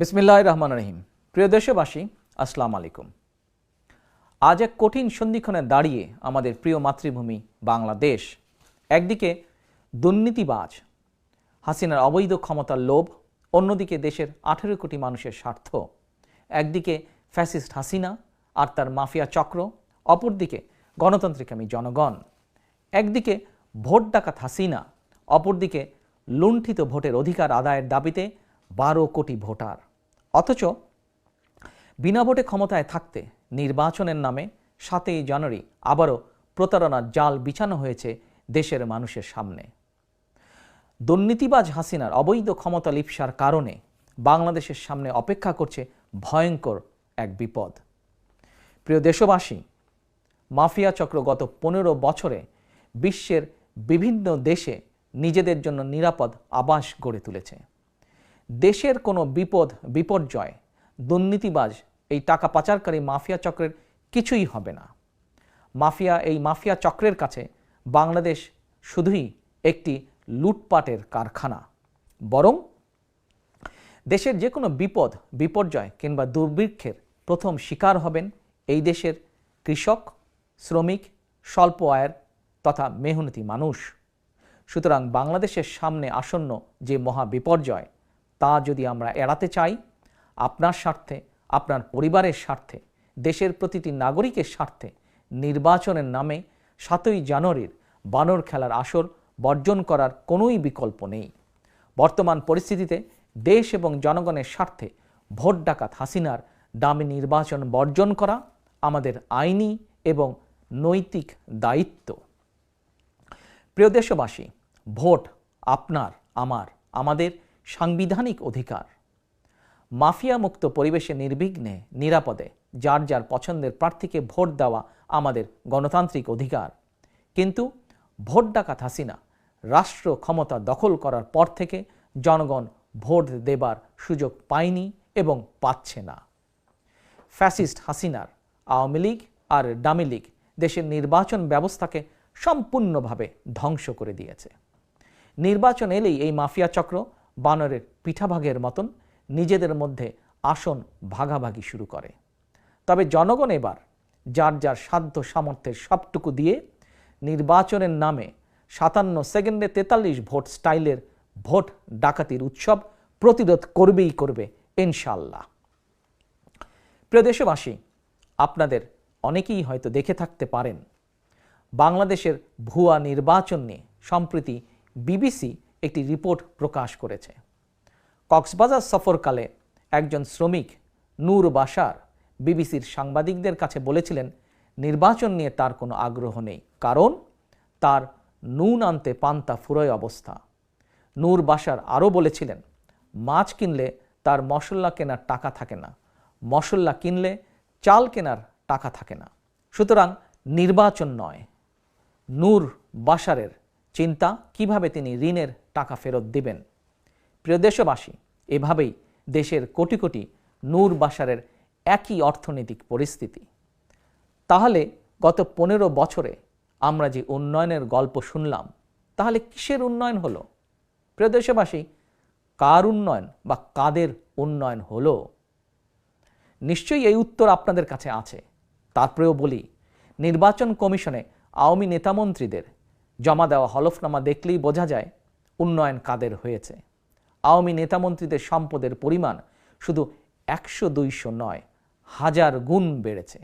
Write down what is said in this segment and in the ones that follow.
বিসমিল্লাহির রহমানির রহিম। প্রিয় দেশবাসী, আসসালামু আলাইকুম। আজ এক কঠিন সন্ধিক্ষণে দাঁড়িয়ে আমাদের প্রিয় মাতৃভূমি বাংলাদেশ একদিকে দুর্নীতিবাজ হাসিনার অবৈধ ক্ষমতার লোভ, অন্যদিকে দেশের 18 কোটি মানুষের স্বার্থ। একদিকে ফ্যাসিস্ট হাসিনা আর তার মাফিয়া চক্র, অপরদিকে গণতান্ত্রিকামী জনগণ। একদিকে ভোট ডাকাত হাসিনা, অপরদিকে লুণ্ঠিত ভোটের অধিকার আদায়ের দাবিতে 12 কোটি ভোটার। অথচ বিনা ভোটে ক্ষমতায় থাকতে নির্বাচনের নামে 7ই জানুয়ারি আবারও প্রতারণার জাল বিছানো হয়েছে দেশের মানুষের সামনে। দুর্নীতিবাজ হাসিনার অবৈধ ক্ষমতা লিপ্সার কারণে বাংলাদেশের সামনে অপেক্ষা করছে ভয়ঙ্কর এক বিপদ। প্রিয় দেশবাসী, মাফিয়া চক্র গত 15 বছরে বিশ্বের বিভিন্ন দেশে নিজেদের জন্য নিরাপদ আবাস গড়ে তুলেছে। দেশের কোনো বিপর্যয় দুর্নীতিবাজ এই টাকা পাচারকারী মাফিয়া চক্রের কিছুই হবে না। মাফিয়া চক্রের কাছে বাংলাদেশ শুধুই একটি লুটপাটের কারখানা। বরং দেশের যে কোনো বিপর্যয় কিংবা দুর্ভিক্ষের প্রথম শিকার হবেন এই দেশের কৃষক, শ্রমিক, স্বল্প আয়ের তথা মেহনতি মানুষ। সুতরাং বাংলাদেশের সামনে আসন্ন যে মহা বিপর্যয়, তা যদি আমরা এড়াতে চাই, আপনার স্বার্থে, আপনার পরিবারের স্বার্থে, দেশের প্রতিটি নাগরিকের স্বার্থে নির্বাচনের নামে 7ই জানুয়ারির বানর খেলার আসর বর্জন করার কোনোই বিকল্প নেই। বর্তমান পরিস্থিতিতে দেশ এবং জনগণের স্বার্থে ভোট ডাকাত হাসিনার দামি নির্বাচন বর্জন করা আমাদের আইনি এবং নৈতিক দায়িত্ব। প্রিয় দেশবাসী, ভোট আপনার, আমাদের সাংবিধানিক অধিকার। মাফিয়া মুক্ত পরিবেশে নির্বিঘ্নে নিরাপদে যার যার পছন্দের প্রার্থীকে ভোট দেওয়া আমাদের গণতান্ত্রিক অধিকার। কিন্তু ভোট ডাকাত হাসিনা রাষ্ট্র ক্ষমতা দখল করার পর থেকে জনগণ ভোট দেবার সুযোগ পায়নি এবং পাচ্ছে না। ফ্যাসিস্ট হাসিনার আওয়ামী লীগ আর ডামি লীগ দেশের নির্বাচন ব্যবস্থাকে সম্পূর্ণভাবে ধ্বংস করে দিয়েছে। নির্বাচন এলেই এই মাফিয়া চক্র বানরের পিঠাভাগের মতন নিজেদের মধ্যে আসন ভাগাভাগি শুরু করে। তবে জনগণ এবার যার যার সাধ্য সামর্থ্যের সবটুকু দিয়ে নির্বাচনের নামে 57 সেকেন্ডে 43 ভোট স্টাইলের ভোট ডাকাতির উৎসব প্রতিরোধ করবেই করবে ইনশাআল্লাহ। প্রিয় দেশবাসী, আপনাদের অনেকেই হয়তো দেখে থাকতে পারেন, বাংলাদেশের ভুয়া নির্বাচন নিয়ে সম্প্রতি বিবিসি একটি রিপোর্ট প্রকাশ করেছে। কক্সবাজার সফরকালে একজন শ্রমিক নূর বাশার বিবিসির সাংবাদিকদের কাছে বলেছিলেন নির্বাচন নিয়ে তার কোনো আগ্রহ নেই, কারণ তার নুন আনতে পান্তা ফুরোয় অবস্থা। নূর বাশার আরও বলেছিলেন মাছ কিনলে তার মশলা কেনার টাকা থাকে না, মশলা কিনলে চাল কেনার টাকা থাকে না। সুতরাং নির্বাচন নয়। নূর বাশারের চিন্তা কিভাবে তিনি ঋণের টাকা ফেরত দিবেন। প্রিয় দেশবাসী, এভাবেই দেশের কোটি কোটি নূর বাশারের একই অর্থনৈতিক পরিস্থিতি। তাহলে গত 15 বছরে আমরা যে উন্নয়নের গল্প শুনলাম, তাহলে কিসের উন্নয়ন হলো? প্রিয় দেশবাসী, কার উন্নয়ন বা কাদের উন্নয়ন হলো? নিশ্চয়ই এই উত্তর আপনাদের কাছে আছে। তারপরেও বলি, নির্বাচন কমিশনে আওয়ামী নেতামন্ত্রীদের জমা দেওয়া হলফনামা দেখলেই বোঝা যায় উন্নয়ন কাদের হয়েছে। আওয়ামী নেতামন্ত্রীদের সম্পদের পরিমাণ শুধু 100-200 নয়, 1000 গুণ বেড়েছে।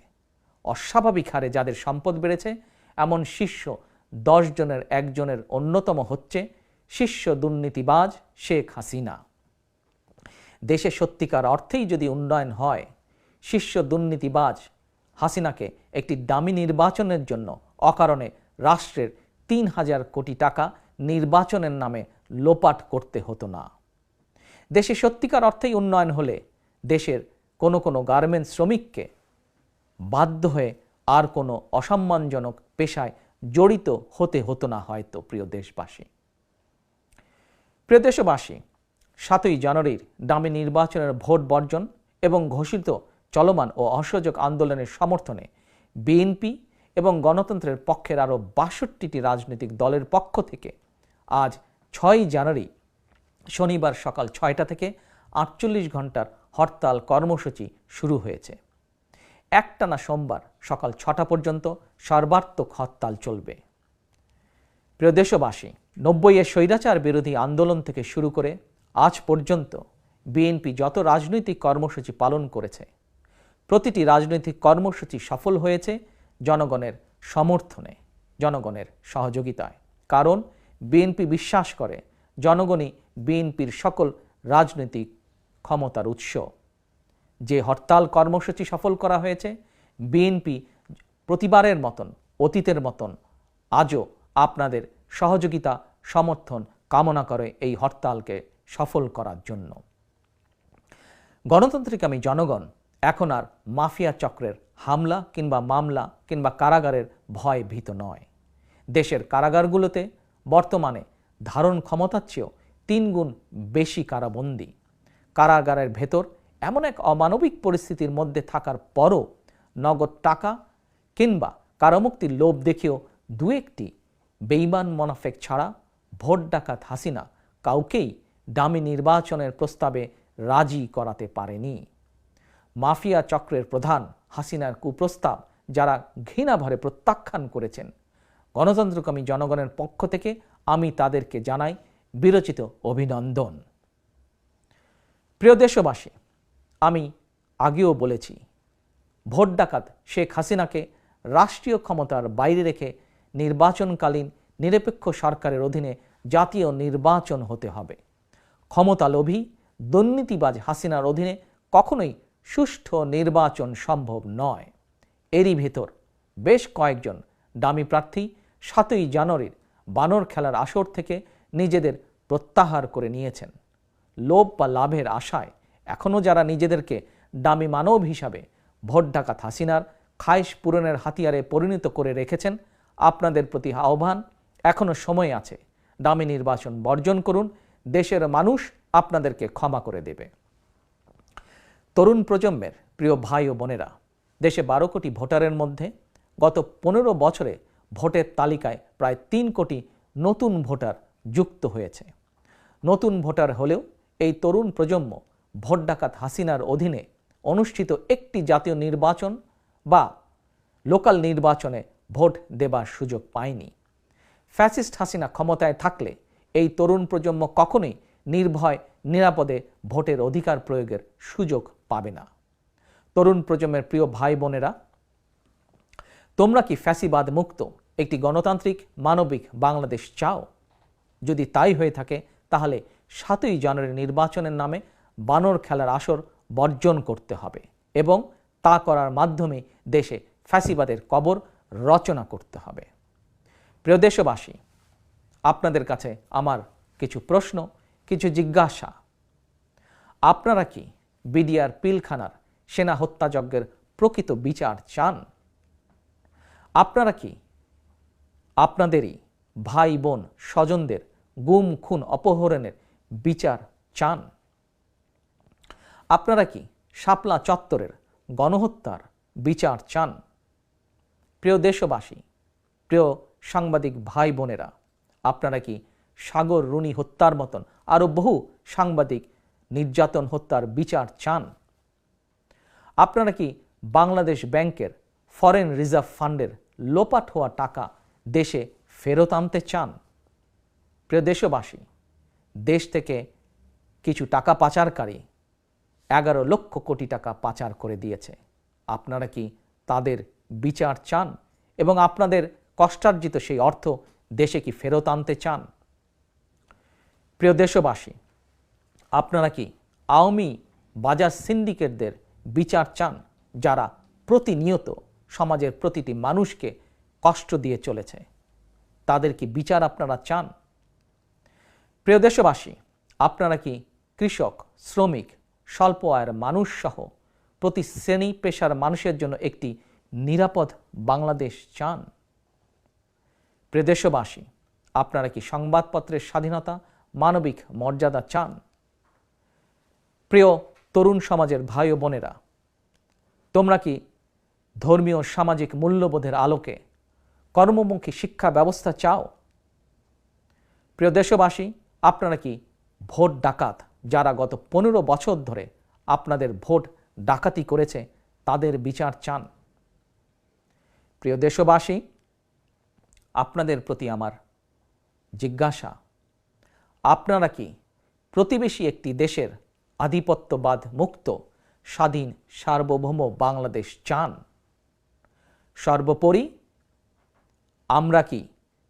অস্বাভাবিক হারে যাদের সম্পদ বেড়েছে এমন শীর্ষ 10 জনের একজনের অন্যতম হচ্ছে শীর্ষ দুর্নীতিবাজ শেখ হাসিনা। দেশে সত্যিকার অর্থেই যদি উন্নয়ন হয়, শীর্ষ দুর্নীতিবাজ হাসিনাকে একটি দামি নির্বাচনের জন্য অকারণে রাষ্ট্রের 3000 কোটি টাকা নির্বাচনের নামে লোপাট করতে হতো না। দেশে সত্যিকার অর্থেই উন্নয়ন হলে দেশের কোনো গার্মেন্টস শ্রমিককে বাধ্য হয়ে আর কোনো অসম্মানজনক পেশায় জড়িত হতে হতো না হয়তো। প্রিয় দেশবাসী, 7ই জানুয়ারির দামি নির্বাচনের ভোট বর্জন এবং ঘোষিত চলমান ও অসহযোগ আন্দোলনের সমর্থনে বিএনপি এবং গণতন্ত্রের পক্ষের আরও 62টি রাজনৈতিক দলের পক্ষ থেকে আজ 6ই জানুয়ারি শনিবার সকাল 6টা থেকে 48 ঘন্টার হরতাল কর্মসূচি শুরু হয়েছে। একটানা সোমবার সকাল 6টা পর্যন্ত সর্বাত্মক হরতাল চলবে। প্রিয় দেশবাসী, 90-এর স্বৈরাচার বিরোধী আন্দোলন থেকে শুরু করে আজ পর্যন্ত বিএনপি যত রাজনৈতিক কর্মসূচি পালন করেছে, প্রতিটি রাজনৈতিক কর্মসূচি সফল হয়েছে জনগণের সমর্থনে, জনগণের সহযোগিতায়। কারণ বিএনপি বিশ্বাস করে জনগণই বিএনপির সকল রাজনৈতিক ক্ষমতার উৎস। যে হরতাল কর্মসূচি সফল করা হয়েছে, বিএনপি প্রতিবারের মতন, অতীতের মতন আজও আপনাদের সহযোগিতা সমর্থন কামনা করে এই হরতালকে সফল করার জন্য। গণতান্ত্রিকামী জনগণ এখন আর মাফিয়া চক্রের হামলা কিংবা মামলা কিংবা কারাগারের ভয় ভীত নয়। দেশের কারাগারগুলোতে বর্তমানে ধারণ ক্ষমতার চেয়েও 3 গুণ বেশি কারাবন্দী। কারাগারের ভেতর এমন এক অমানবিক পরিস্থিতির মধ্যে থাকার পরও নগদ টাকা কিংবা কারামুক্তির লোভ দেখেও দু একটি বেঈমান মোনাফেক ছাড়া ভোট ডাকাত হাসিনা কাউকেই দামি নির্বাচনের প্রস্তাবে রাজি করাতে পারেনি। মাফিয়া চক্রের প্রধান হাসিনার কুপ্রস্তাব যারা ঘৃণাভরে প্রত্যাখ্যান করেছেন, গণতন্ত্রকামী জনগণের পক্ষ থেকে আমি তাদেরকে জানাই বিরচিত অভিনন্দন। প্রিয় দেশবাসী, আমি আগেও বলেছি, ভোট ডাকাত শেখ হাসিনাকে রাষ্ট্রীয় ক্ষমতার বাইরে রেখে নির্বাচনকালীন নিরপেক্ষ সরকারের অধীনে জাতীয় নির্বাচন হতে হবে। ক্ষমতালোভী দুর্নীতিবাজ হাসিনার অধীনে কখনোই সুষ্ঠু নির্বাচন সম্ভব নয়। এরই ভেতর বেশ কয়েকজন দামি প্রার্থী 7ই জানুয়ারির বানর খেলার আসর থেকে নিজেদের প্রত্যাহার করে নিয়েছেন। লোভ বা লাভের আশায় এখনও যারা নিজেদেরকে দামি মানব হিসাবে ভোট ডাকাত হাসিনার খায়েশ পূরণের হাতিয়ারে পরিণত করে রেখেছেন, আপনাদের প্রতি আহ্বান, এখনও সময় আছে। দামি নির্বাচন বর্জন করুন, দেশের মানুষ আপনাদেরকে ক্ষমা করে দেবে। তরুণ প্রজন্মের প্রিয় ভাই ও বোনেরা, দেশে 12 কোটি ভোটারের মধ্যে গত 15 বছরে ভোটের তালিকায় প্রায় 3 কোটি নতুন ভোটার যুক্ত হয়েছে। নতুন ভোটার হলেও এই তরুণ প্রজন্ম ভোট ডাকাত হাসিনার অধীনে অনুষ্ঠিত একটি জাতীয় নির্বাচন বা লোকাল নির্বাচনে ভোট দেবার সুযোগ পায়নি। ফ্যাসিস্ট হাসিনা ক্ষমতায় থাকলে এই তরুণ প্রজন্ম কখনোই নির্ভয় নিরাপদে ভোটের অধিকার প্রয়োগের সুযোগ পাবে না। তরুণ প্রজন্মের প্রিয় ভাই বোনেরা, তোমরা কি ফ্যাসিবাদ মুক্ত একটি গণতান্ত্রিক মানবিক বাংলাদেশ চাও? যদি তাই হয়ে থাকে তাহলে 7ই জানুয়ারি নির্বাচনের নামে বানর খেলার আসর বর্জন করতে হবে এবং তা করার মাধ্যমে দেশে ফ্যাসিবাদের কবর রচনা করতে হবে। প্রিয় দেশবাসী, আপনাদের কাছে আমার কিছু প্রশ্ন, কিছু জিজ্ঞাসা। আপনারা কি বিডিআর পিলখানার সেনা হত্যাযজ্ঞের প্রকৃত বিচার চান? আপনারা কি আপনাদেরই ভাই বোন স্বজনদের গুম খুন অপহরণের বিচার চান? আপনারা কি শাপলা চত্বরের গণহত্যার বিচার চান? প্রিয় দেশবাসী, প্রিয় সাংবাদিক ভাই বোনেরা, আপনারা কি সাগর রুনি হত্যার মতন আরও বহু সাংবাদিক নির্যাতন হত্যার বিচার চান? আপনারা কি বাংলাদেশ ব্যাংকের ফরেন রিজার্ভ ফান্ডের লোপাট হওয়া টাকা দেশে ফেরত আনতে চান? প্রিয় দেশবাসী, দেশ থেকে কিছু টাকা পাচারকারী 11 লক্ষ কোটি টাকা পাচার করে দিয়েছে। আপনারা কি তাদের বিচার চান এবং আপনাদের কষ্টার্জিত সেই অর্থ দেশে কি ফেরত আনতে চান? প্রিয় দেশবাসী, আপনারা কি আওয়ামী বাজার সিন্ডিকেটদের বিচার চান যারা প্রতিনিয়ত সমাজের প্রতিটি মানুষকে কষ্ট দিয়ে চলেছে? তাদের কি বিচার আপনারা চান? প্রিয় দেশবাসী, আপনারা কি কৃষক, শ্রমিক, স্বল্প আয়ের মানুষ সহ প্রতি শ্রেণী পেশার মানুষের জন্য একটি নিরাপদ বাংলাদেশ চান? প্রিয় দেশবাসী, আপনারা কি সংবাদপত্রের স্বাধীনতা, মানবিক মর্যাদা চান? প্রিয় তরুণ সমাজের ভাই ও বোনেরা, তোমরা কি ধর্মীয় সামাজিক মূল্যবোধের আলোকে কর্মমুখী শিক্ষা ব্যবস্থা চাও? প্রিয় দেশবাসী, আপনারা কি ভোট ডাকাত যারা গত 15 বছর ধরে আপনাদের ভোট ডাকাতি করেছে তাদের বিচার চান? প্রিয় দেশবাসী, আপনাদের প্রতি আমার জিজ্ঞাসা, আপনারা কি প্রতিবেশী একটি দেশের আধিপত্যবাদ মুক্ত স্বাধীন সার্বভৌম বাংলাদেশ চান? সর্বোপরি আমরা কি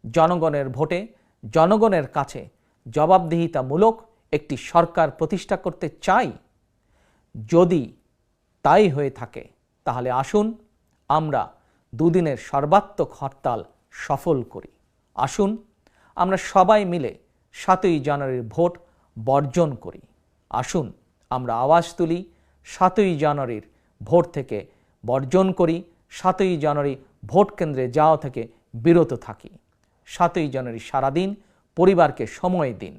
জনগণের ভোটে জনগণের কাছে জবাবদিহিতামূলক একটি সরকার প্রতিষ্ঠা করতে চাই? যদি তাই হয়ে থাকে তাহলে আসুন আমরা দুদিনের সর্বাত্মক হরতাল সফল করি। আসুন আমরা সবাই মিলে 7ই জানুয়ারির ভোট বর্জন করি। আসুন আমরা আওয়াজ তুলি, 7ই জানুয়ারির ভোট থেকে বর্জন করি, 7ই জানুয়ারি ভোট কেন্দ্রে যাওয়া থেকে বিরত থাকি। 7ই জানুয়ারি সারাদিন পরিবারকে সময় দিন।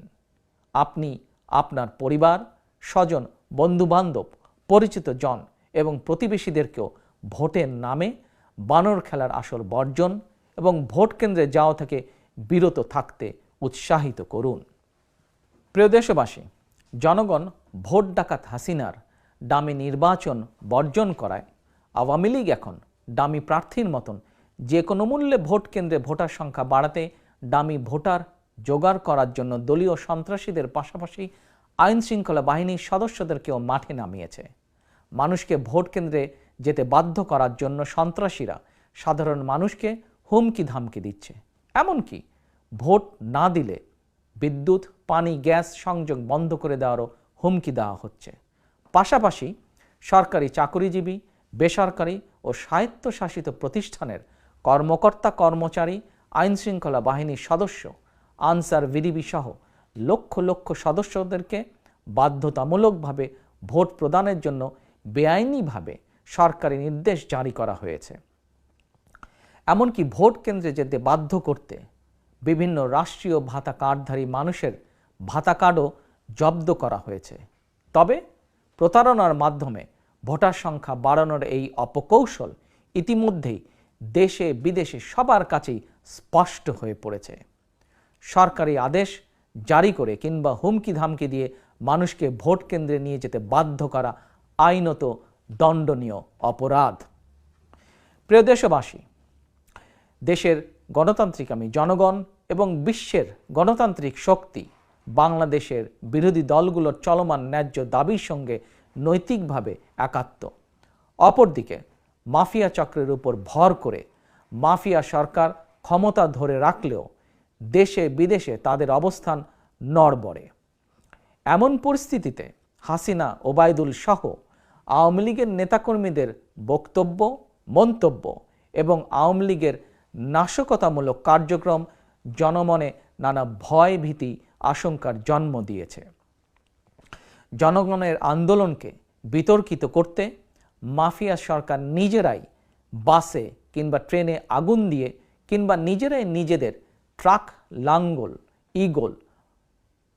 আপনি আপনার পরিবার, স্বজন, বন্ধুবান্ধব, পরিচিত জন এবং প্রতিবেশীদেরকেও ভোটের নামে বানর খেলার আসর বর্জন এবং ভোট কেন্দ্রে যাওয়া থেকে বিরত থাকতে উৎসাহিত করুন। প্রিয় দেশবাসী, জনগণ ভোট ডাকাত হাসিনার ডামি নির্বাচন বর্জন করায় আওয়ামী লীগ এখন ডামি প্রার্থীর মতন যে কোনো মূল্যে ভোট কেন্দ্রে ভোটার সংখ্যা বাড়াতে ডামি ভোটার জোগাড় করার জন্য দলীয় সন্ত্রাসীদের পাশাপাশি আইন শৃঙ্খলা বাহিনীর সদস্যদেরকেও মাঠে নামিয়েছে। মানুষকে ভোট কেন্দ্রে যেতে বাধ্য করার জন্য সন্ত্রাসীরা সাধারণ মানুষকে হুমকি ধামকি দিচ্ছে। এমনকি ভোট না দিলে বিদ্যুৎ, পানি, গ্যাস সংযোগ বন্ধ করে দেওয়ারও হুমকি দেওয়া হচ্ছে। পাশাপাশি সরকারি চাকরিজীবী, বেসরকারি ও স্বায়ত্তশাসিত প্রতিষ্ঠানের কর্মকর্তা কর্মচারী, আইনশৃঙ্খলা বাহিনীর সদস্য, আনসার ভিডিবি সহ লক্ষ লক্ষ সদস্যদেরকে বাধ্যতামূলকভাবে ভোট প্রদানের জন্য বেআইনিভাবে সরকারি নির্দেশ জারি করা হয়েছে। এমনকি ভোট কেন্দ্রে যেতে বাধ্য করতে বিভিন্ন রাষ্ট্রীয় ভাতা কার্ডধারী মানুষের ভাতা কার্ডও জব্দ করা হয়েছে। তবে প্রতারণার মাধ্যমে ভোটার সংখ্যা বাড়ানোর এই অপকৌশল ইতিমধ্যেই দেশে বিদেশে সবার কাছেই স্পষ্ট হয়ে পড়েছে। সরকারি আদেশ জারি করে কিংবা হুমকি ধামকি দিয়ে মানুষকে ভোট কেন্দ্রে নিয়ে যেতে বাধ্য করা আইনত দণ্ডনীয় অপরাধ। প্রিয় দেশবাসী, দেশের গণতান্ত্রিকামী জনগণ এবং বিশ্বের গণতান্ত্রিক শক্তি বাংলাদেশের বিরোধী দলগুলোর চলমান ন্যায্য দাবির সঙ্গে নৈতিকভাবে একাত্ম। অপরদিকে মাফিয়া চক্রের উপর ভর করে মাফিয়া সরকার ক্ষমতা ধরে রাখলেও দেশে বিদেশে তাদের অবস্থান নড়বড়ে। এমন পরিস্থিতিতে হাসিনা, ওবায়দুল সহ আওয়ামী লীগের নেতাকর্মীদের বক্তব্য, মন্তব্য এবং আওয়ামী লীগের নাশকতামূলক কার্যক্রম জনমনে নানা ভয়, ভীতি, আশঙ্কার জন্ম দিয়েছে। জনগণের আন্দোলনকে বিতর্কিত করতে মাফিয়া সরকার নিজেরাই বাসে কিংবা ট্রেনে আগুন দিয়ে কিংবা নিজেরাই নিজেদের ট্রাক, লাঙ্গল, ঈগল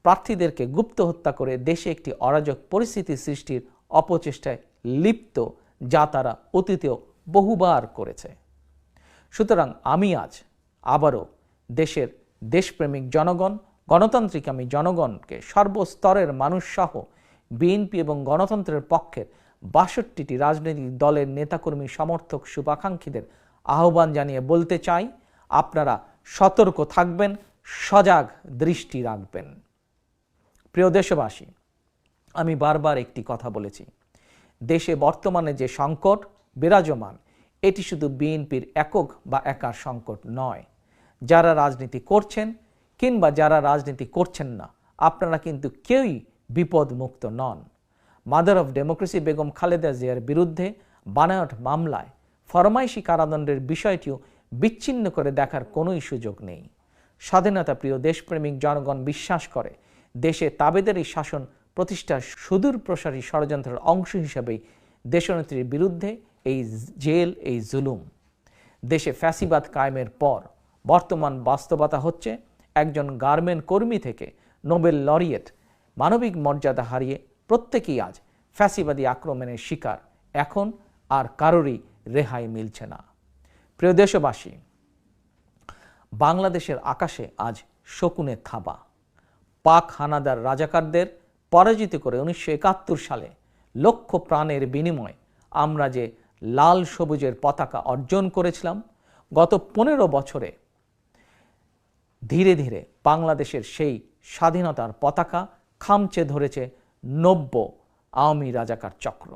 প্রার্থীদেরকে গুপ্ত হত্যা করে দেশে একটি অরাজক পরিস্থিতি সৃষ্টির অপচেষ্টায় লিপ্ত, যা তারা অতীতেও বহুবার করেছে। সুতরাং আমি আজ আবারও দেশের দেশপ্রেমিক জনগণ, গণতান্ত্রিকামী জনগণকে সর্বস্তরের মানুষ সহ বিএনপি এবং গণতন্ত্রের পক্ষের ৬২টি রাজনৈতিক দলের নেতাকর্মী, সমর্থক, শুভাকাঙ্ক্ষীদের আহ্বান জানিয়ে বলতে চাই, আপনারা সতর্ক থাকবেন, সজাগ দৃষ্টি রাখবেন। প্রিয় দেশবাসী, আমি বারবার একটি কথা বলেছি, দেশে বর্তমানে যে সংকট বিরাজমান এটি শুধু বিএনপির একক বা একার সংকট নয়। যারা রাজনীতি করছেন কিংবা যারা রাজনীতি করছেন না, আপনারা কিন্তু কেউই বিপদমুক্ত নন। Mother of democracy Begum Khaleda জিয়ার বিরুদ্ধে বানায়ট মামলায় ফরমাইশি কারাদণ্ডের বিষয়টিও বিচ্ছিন্ন করে দেখার কোনোই সুযোগ নেই। স্বাধীনতা প্রিয় দেশপ্রেমিক জনগণ বিশ্বাস করে দেশে তাবেদারি শাসন প্রতিষ্ঠার সুদূর প্রসারী ষড়যন্ত্রের অংশ হিসেবেই দেশনেত্রীর বিরুদ্ধে এই জেল, এই জুলুম। দেশে ফ্যাসিবাদ কায়েমের পর বর্তমান বাস্তবতা হচ্ছে একজন গার্মেন্ট কর্মী থেকে নোবেল লরিয়েট মানবিক মর্যাদা হারিয়ে প্রত্যেকেই আজ ফ্যাসিবাদী আক্রমণের শিকার। এখন আর কারোরই রেহাই মিলছে না। প্রিয় দেশবাসী, বাংলাদেশের আকাশে আজ শকুনের থাবা। পাক হানাদার রাজাকারদের পরাজিত করে 1971 সালে লক্ষ প্রাণের বিনিময়ে আমরা যে লাল সবুজের পতাকা অর্জন করেছিলাম, গত 15 বছরে ধীরে ধীরে বাংলাদেশের সেই স্বাধীনতার পতাকা খামচে ধরেছে 90 আওয়ামী রাজাকার চক্র।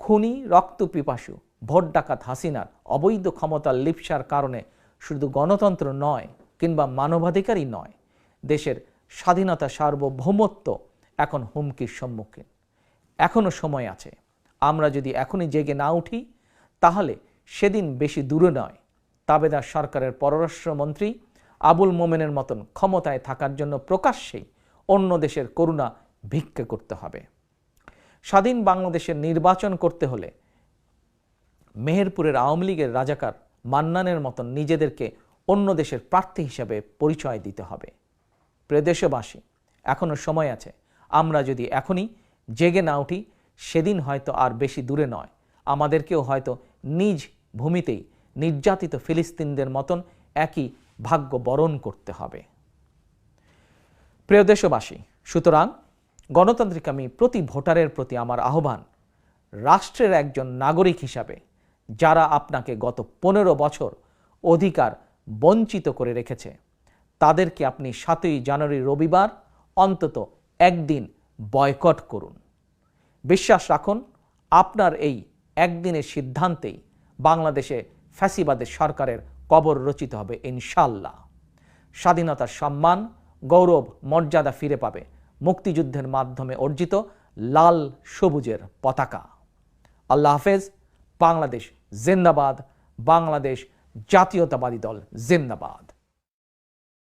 খুনি, রক্তপিপাসু, ভোট ডাকাত হাসিনার অবৈধ ক্ষমতার লিপ্সার কারণে শুধু গণতন্ত্র নয় কিংবা মানবাধিকারই নয়, দেশের স্বাধীনতা, সার্বভৌমত্ব এখন হুমকির সম্মুখীন। এখনো সময় আছে। আমরা যদি এখনই জেগে না উঠি, তাহলে সেদিন বেশি দূরে নয় তাবেদার সরকারের পররাষ্ট্রমন্ত্রী আবুল মোমেনের মতন ক্ষমতায় থাকার জন্য প্রকাশ্যেই অন্য দেশের করুণা ভিক্ষা করতে হবে। স্বাধীন বাংলাদেশের নির্বাচন করতে হলে মেহেরপুরের আওয়ামী লীগের রাজাকার মান্নানের মতন নিজেদেরকে অন্য দেশের প্রার্থী হিসাবে পরিচয় দিতে হবে। প্রিয় দেশবাসী, এখনো সময় আছে। আমরা যদি এখনই জেগে না উঠি, সেদিন হয়তো আর বেশি দূরে নয় আমাদেরকেও হয়তো নিজ ভূমিতেই নির্যাতিত ফিলিস্তিনদের মতন একই ভাগ্য বরণ করতে হবে। প্রিয় দেশবাসী, সুতরাং গণতান্ত্রিক প্রতি ভোটারের প্রতি আমার আহ্বান, রাষ্ট্রের একজন নাগরিক হিসাবে যারা আপনাকে গত 15 বছর অধিকার বঞ্চিত করে রেখেছে, তাদেরকে আপনি 7ই জানুয়ারি রবিবার অন্তত একদিন বয়কট করুন। বিশ্বাস রাখুন, আপনার এই একদিনের সিদ্ধান্তেই বাংলাদেশে ফ্যাসিবাদের সরকারের কবর রচিত হবে ইনশাআল্লাহ। স্বাধীনতার সম্মান, গৌরব, মর্যাদা ফিরে পাবে মুক্তিযুদ্ধের মাধ্যমে অর্জিত লাল সবুজের পতাকা। আল্লাহ হাফেজ। বাংলাদেশ জিন্দাবাদ। বাংলাদেশ জাতীয়তাবাদী দল জিন্দাবাদ।